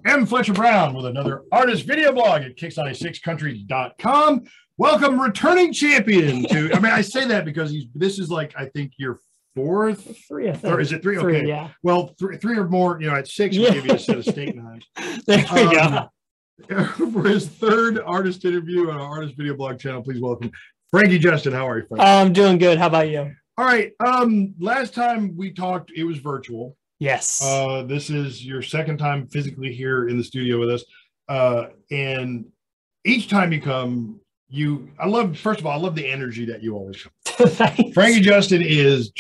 M. Fletcher Brown with another artist video blog at kicks96countries.com. Welcome, returning champion to, I mean, I say that because this is like, I think your fourth, three, or is it three? Three, okay. yeah. Well, three or more, at six, we'll give you a set of steak knives. There we go. For his third artist interview on our artist video blog channel, please welcome Frankie Justin. How are you, Frankie? I'm doing good. How about you? All right. Last time we talked, it was virtual. Yes. This is your second time physically here in the studio with us. And each time you come, first of all, I love the energy that you always show. Frankie Justin is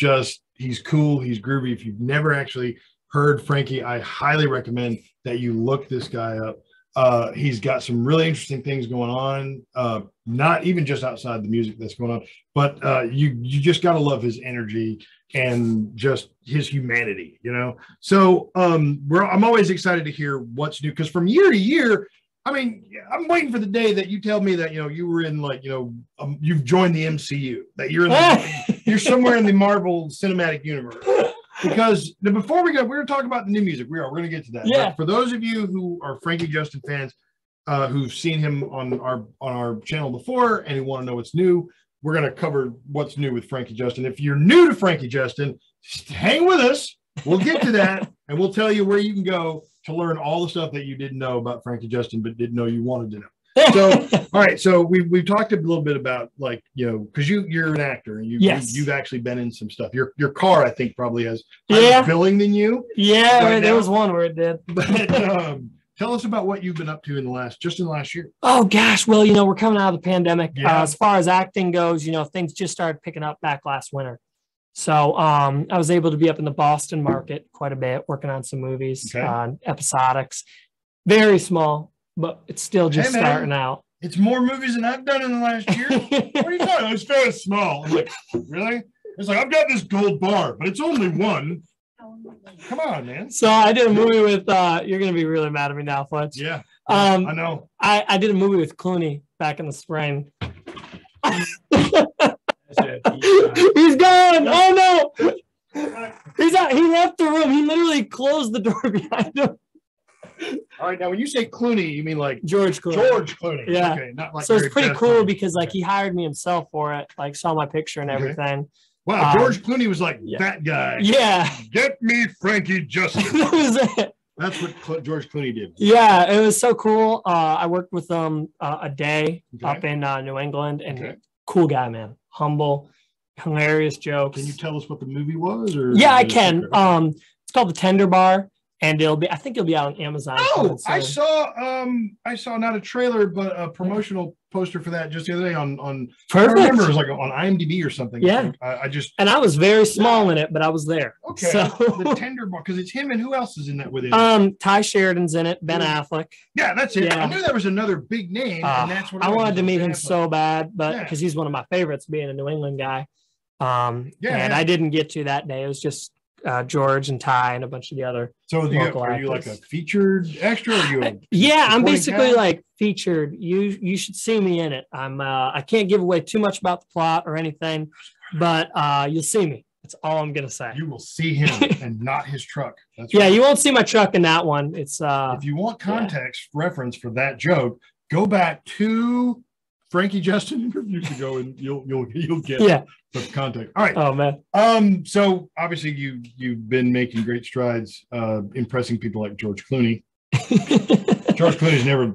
he's cool. He's groovy. If you've never actually heard Frankie, I highly recommend that you look this guy up. He's got some really interesting things going on, not even just outside the music that's going on, but you just got to love his energy and just his humanity, So I'm always excited to hear what's new, because from year to year, I mean, I'm waiting for the day that you tell me that, you were in you've joined the MCU, that you're somewhere in the Marvel Cinematic Universe. Because before we go, we're going to talk about the new music. We're going to get to that. Yeah. But for those of you who are Frankie Justin fans, who've seen him on our channel before and who want to know what's new, we're going to cover what's new with Frankie Justin. If you're new to Frankie Justin, hang with us. We'll get to that, and we'll tell you where you can go to learn all the stuff that you didn't know about Frankie Justin, but didn't know you wanted to know. So, all right. So we've talked a little bit about because you're an actor and you've actually been in some stuff. Your car, I think, probably has higher billing than you. Yeah, right, there was one where it did. But tell us about what you've been up to in the last year. Oh gosh, well, we're coming out of the pandemic. Yeah. As far as acting goes, things just started picking up back last winter. So I was able to be up in the Boston market quite a bit, working on some movies, episodics, very small. But it's still just starting out. It's more movies than I've done in the last year. What are you talking about? It's very small. I'm like, really? It's like, I've got this gold bar, but it's only one. Come on, man. So I did a movie with, you're going to be really mad at me now, Fletch. Yeah, I know. I did a movie with Clooney back in the spring. He's gone. Oh, no. He's out. He left the room. He literally closed the door behind him. All right, now when you say Clooney, you mean like George Clooney? George Clooney. Yeah. Okay, not like. So it's pretty cool because okay. He hired me himself for it. Saw my picture and everything. Wow, George Clooney was like that guy. Yeah. Get me Frankie Justin. That was it. That's what George Clooney did. Yeah, it was so cool. I worked with him a day up in New England, and cool guy, man. Humble, hilarious jokes. Can you tell us what the movie was? Or yeah, I can. It's called The Tender Bar. And I think it'll be out on Amazon. Oh, I saw not a trailer, but a promotional poster for that just the other day on Perfect. I remember it was like on IMDb or something. Yeah. And I was very small in it, but I was there. Okay. So. The Tender Bar, because it's him, and who else is in that with him? Ty Sheridan's in it, Ben Affleck. Yeah, that's it. Yeah. I knew there was another big name, and that's what I wanted to meet him so bad, but because he's one of my favorites, being a New England guy. And I didn't get to that day. It was just George and Ty and a bunch of the other. So are you like a featured extra? Or I'm basically like featured. You should see me in it. I can't give away too much about the plot or anything, but you'll see me. That's all I'm gonna say. You will see him and not his truck. That's right. You won't see my truck in that one. It's if you want context reference for that joke, go back to Frankie Justin interviews ago, and you'll get the context. All right. Oh man. So obviously you've been making great strides, impressing people like George Clooney. George Clooney's never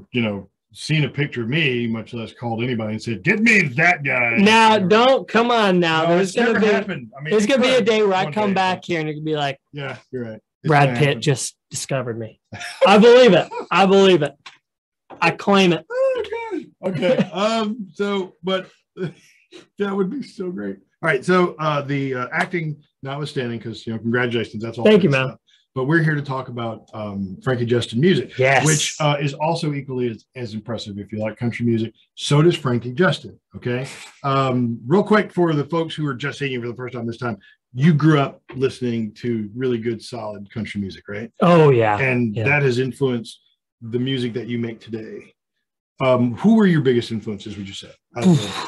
seen a picture of me, much less called anybody and said, "Get me that guy." Now, come on now. No, there's gonna be a day where I come back here and you're gonna be like, "Yeah, you're right." Brad Pitt just discovered me. I believe it. I believe it. I claim it. Oh God. Okay. But that would be so great. All right. So the acting notwithstanding, because congratulations. That's all. Thank you, man. But we're here to talk about Frankie Justin music, which is also equally as impressive. If you like country music, so does Frankie Justin. Okay. Real quick for the folks who are just seeing you for the first time this time, you grew up listening to really good, solid country music, right? Oh yeah. And that has influenced the music that you make today. Who were your biggest influences, would you say?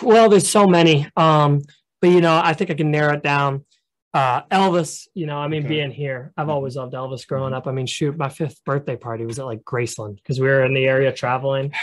Well, there's so many. But I think I can narrow it down. Elvis, being here, I've always loved Elvis growing up. I mean, shoot, my 5th birthday party was at like Graceland because we were in the area traveling,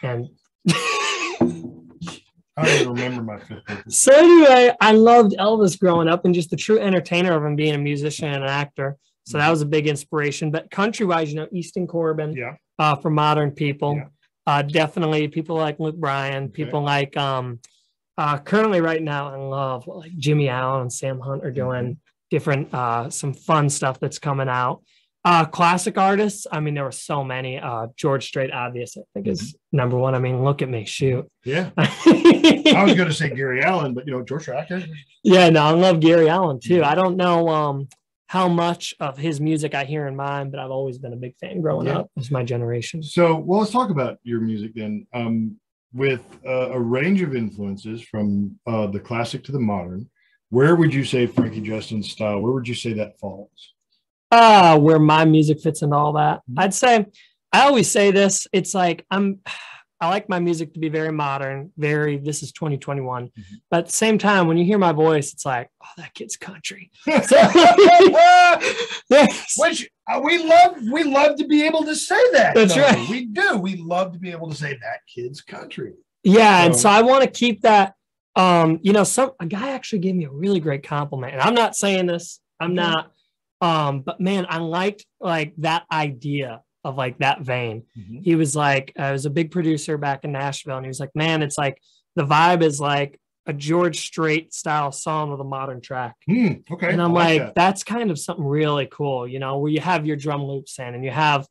and I don't even remember my 5th birthday. So anyway, I loved Elvis growing up and just the true entertainer of him being a musician and an actor. So that was a big inspiration. But country-wise, Easton Corbin, for modern people, definitely people like Luke Bryan, people like currently right now, I love what like Jimmy Allen and Sam Hunt are doing different, some fun stuff that's coming out. Classic artists, I mean, there were so many. George Strait, obvious, I think is number one. I mean, look at me, shoot. Yeah. I was going to say Gary Allen, but George Strait. Yeah, no, I love Gary Allen too. I don't know how much of his music I hear in mine, but I've always been a big fan growing up. It's my generation. So, well, let's talk about your music then. With a range of influences from the classic to the modern, where would you say Frankie Justin's style, where would you say that falls? Where my music fits into all that. I'd say, I always say this, it's like I like my music to be very modern, this is 2021. But at the same time, when you hear my voice, it's like, oh, that kid's country. Which we love to be able to say that. That's right. We do. We love to be able to say that kid's country. Yeah. And so I want to keep that, a guy actually gave me a really great compliment, and I'm not saying this, I'm not, but man, I liked like that idea of like that vein. He was like, I was a big producer back in Nashville, and he was like, man, it's like the vibe is like a George Strait style song with a modern track. Okay. And I'm like that's kind of something really cool, where you have your drum loops in, and you have,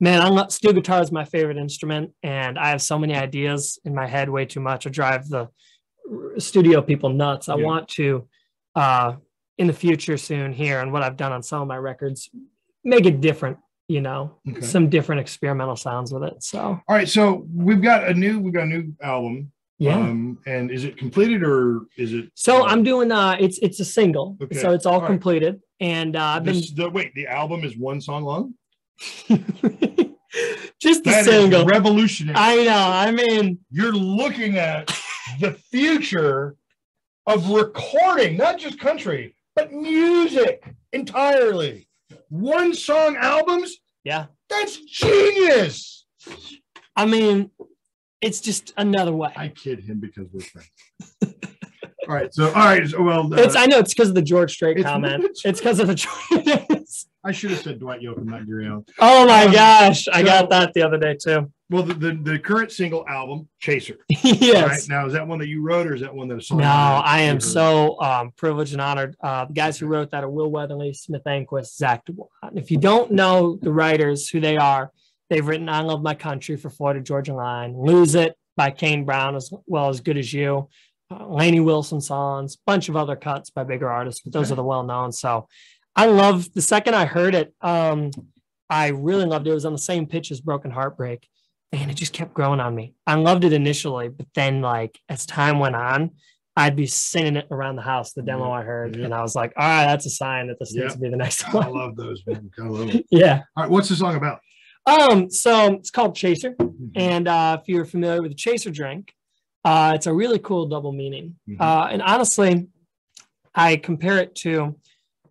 man, steel guitar is my favorite instrument, and I have so many ideas in my head, way too much. I drive the studio people nuts. I want to, in the future soon here, and what I've done on some of my records, make it different. Some different experimental sounds with it. So, all right. So we've got a new album. Yeah. And is it completed or is it? So I'm doing, it's a single. Okay. So it's all completed. And I've been. The album is one song long? Just the single. Revolutionary. I know. I mean, you're looking at the future of recording, not just country, but music entirely. One song albums? Yeah. That's genius. I mean, it's just another way. I kid him because we're friends. All right. So well, I know it's because of the George Strait comment. It's because of the I should have said Dwight Yoakam, not Gary Allen. Oh my gosh. I got that the other day too. Well, the current single album, Chaser. Yes. Right? Now, is that one that you wrote, or is that one that was? No, I am so privileged and honored. The guys who wrote that are Will Weatherly, Smith Anquist, Zach Dubois. And if you don't know the writers, who they are, they've written I Love My Country for Florida Georgia Line, Lose It by Kane Brown, as well as Good As You, Lainey Wilson songs, bunch of other cuts by bigger artists, but those are the well-known. So I love, the second I heard it, I really loved it. It was on the same pitch as Broken Heartbreak. And it just kept growing on me. I loved it initially, but then like as time went on, I'd be singing it around the house, the demo I heard. And I was like, all right, that's a sign that this needs to be the next one. I love those, man. I love it. Yeah. All right. What's the song about? So it's called Chaser. And if you're familiar with the Chaser drink, it's a really cool double meaning. And honestly, I compare it to,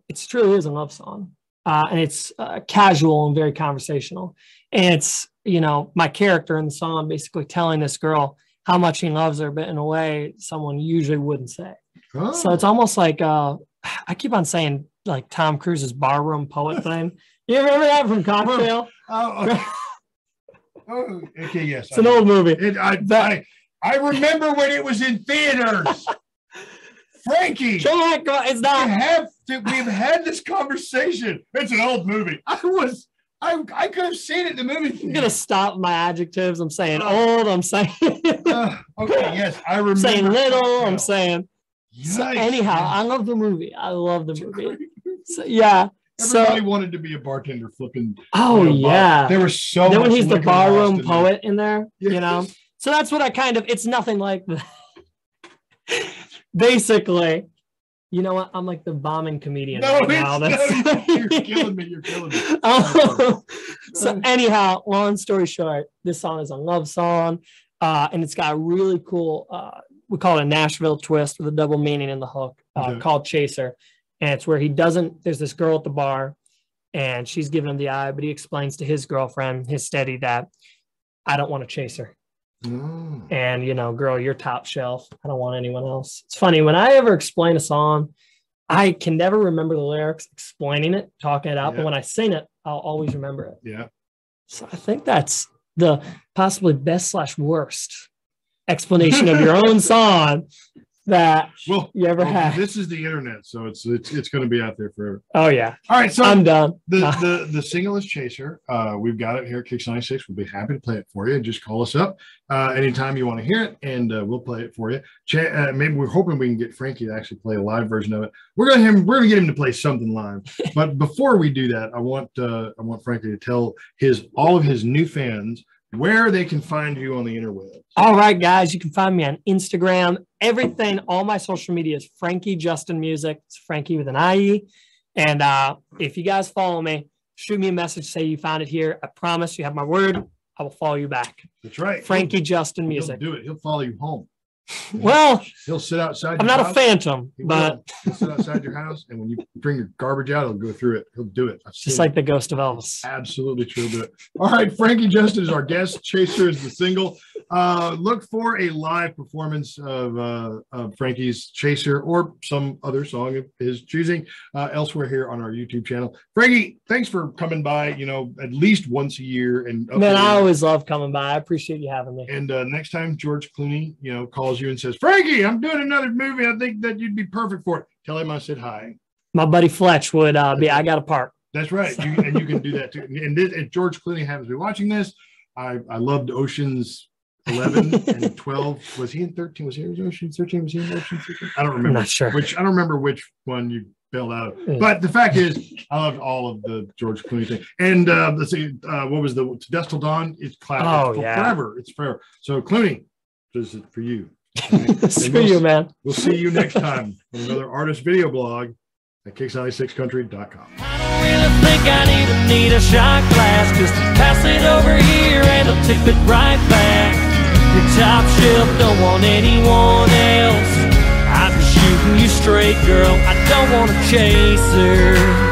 it truly is a love song. And it's casual and very conversational. And it's, my character in the song basically telling this girl how much he loves her, but in a way someone usually wouldn't say. Oh. So it's almost like, I keep on saying like Tom Cruise's barroom poet thing. You remember that from Cocktail? Okay, yes. It's an old movie. I remember when it was in theaters. Frankie, it's not. We've had this conversation. It's an old movie. I could have seen it in the movie. I'm gonna stop my adjectives. I'm saying old. I'm saying. Okay, yes, I remember. Saying little. I'm saying. So anyhow, I love the movie. I love the movie. So, yeah. Everybody wanted to be a bartender flipping. Oh yeah. There was so. Then when he's the barroom poet in there, So that's what I it's nothing like that. Basically. You know what? I'm like the bombing comedian. No, you're killing me. You're killing me. So anyhow, long story short, this song is a love song, and it's got a really cool, we call it a Nashville twist with a double meaning in the hook, called Chaser. And it's where there's this girl at the bar and she's giving him the eye, but he explains to his girlfriend, his steady, that I don't want to chase her. And, you know, girl, you're top shelf. I don't want anyone else. It's funny. When I ever explain a song, I can never remember the lyrics, explaining it, talking it out. But when I sing it, I'll always remember it. Yeah. So I think that's the possibly best/worst explanation of your own song that you ever had. This is the internet, so it's going to be out there forever. Oh yeah. All right, so I'm done. The single is Chaser. We've got it here at Kicks 96. We'll be happy to play it for you. Just call us up anytime you want to hear it, and we'll play it for you. Maybe we're hoping we can get Frankie to actually play a live version of it. We're gonna get him to play something live. But before we do that, I want Frankie to tell all of his new fans where they can find you on the interwebs. All right, guys, you can find me on Instagram. Everything, all my social media is Frankie Justin Music. It's Frankie with an IE. And if you guys follow me, shoot me a message, say you found it here. I promise, you have my word, I will follow you back. That's right. Frankie Justin Music. He'll do it. He'll follow you home. Well, he'll sit outside. I'm not a phantom, but he'll sit outside your house, and when you bring your garbage out, he'll go through it. He'll do it. Just like the ghost of Elvis. Absolutely true. He'll do it. All right, Frankie Justin is our guest. Chaser is the single. Look for a live performance of Frankie's Chaser or some other song of his choosing elsewhere here on our YouTube channel. Frankie, thanks for coming by. You know, at least once a year. And man, I always love coming by. I appreciate you having me. And next time George Clooney, calls you and says, Frankie, I'm doing another movie. I think that you'd be perfect for it. Tell him I said hi. My buddy Fletch would be. I got a part. That's right. And you can do that too. And George Clooney happens to be watching this. I loved Ocean's 11 and 12. Was he in 13? Was he in Ocean's 13? Was he in Ocean's 13? I don't remember. I'm not sure. I don't remember which one you bailed out of. But the fact is, I loved all of the George Clooney thing. And let's see, what was the Dusk Till Dawn? It's classic. Oh, yeah. Forever. It's forever. So Clooney, this is for you. Right? This is for you, man. We'll see you next time on another artist video blog at kicks96country.com. I don't really think I need a shot glass. Just pass it over here and I'll tip it right back. Your top shelf don't want anyone else. I'm just shooting you straight, girl. I don't want a chaser.